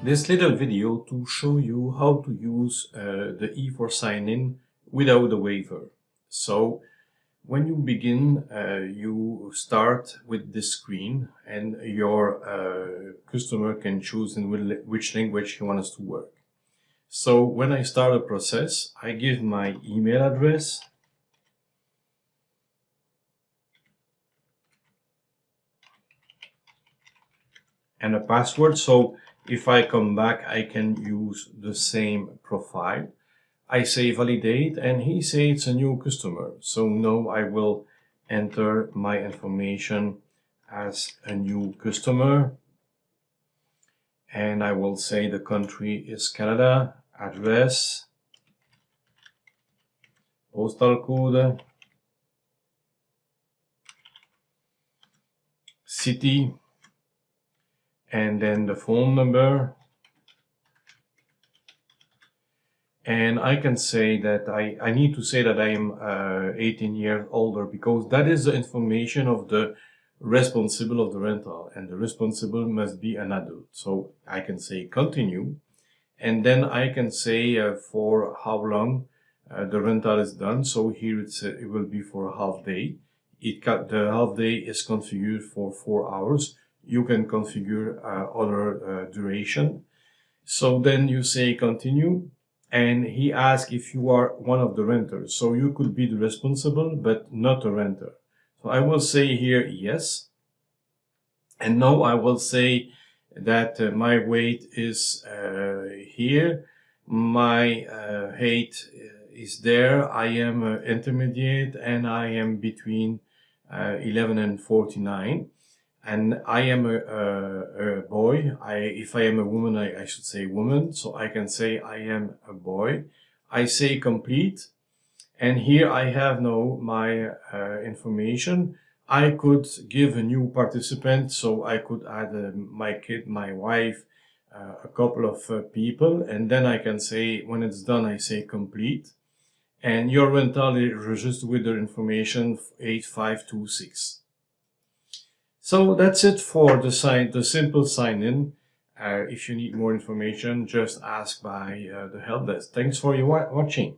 This little video to show you how to use the E4Signin without the waiver. So when you begin, you start with this screen and your customer can choose in which language he wants to work. So when I start a process, I give my email address, and a password. So if I come back, I can use the same profile. I say validate, and he says it's a new customer. So now I will enter my information as a new customer. And I will say the country is Canada, address, postal code, city, and then the phone number. And I can say that I need to say that I am 18 years older, because that is the information of the responsible of the rental, and the responsible must be an adult. So I can say continue, and then I can say for how long the rental is done. So here it will be for a half day. The half day is configured for 4 hours. You can configure other duration. So then you say continue, and he asks if you are one of the renters. So you could be the responsible, but not a renter. So I will say here yes. And now I will say that my weight is here. My height is there. I am intermediate, and I am between 11 and 49. And I am a boy. If I am a woman, I should say woman. So I can say I am a boy. I say complete. And here I have now my information. I could give a new participant. So I could add my kid, my wife, a couple of people. And then I can say, when it's done, I say complete. And your rental is registered with the information 8526. So that's it for the simple sign-in. If you need more information, just ask by the help desk. Thanks for your watching.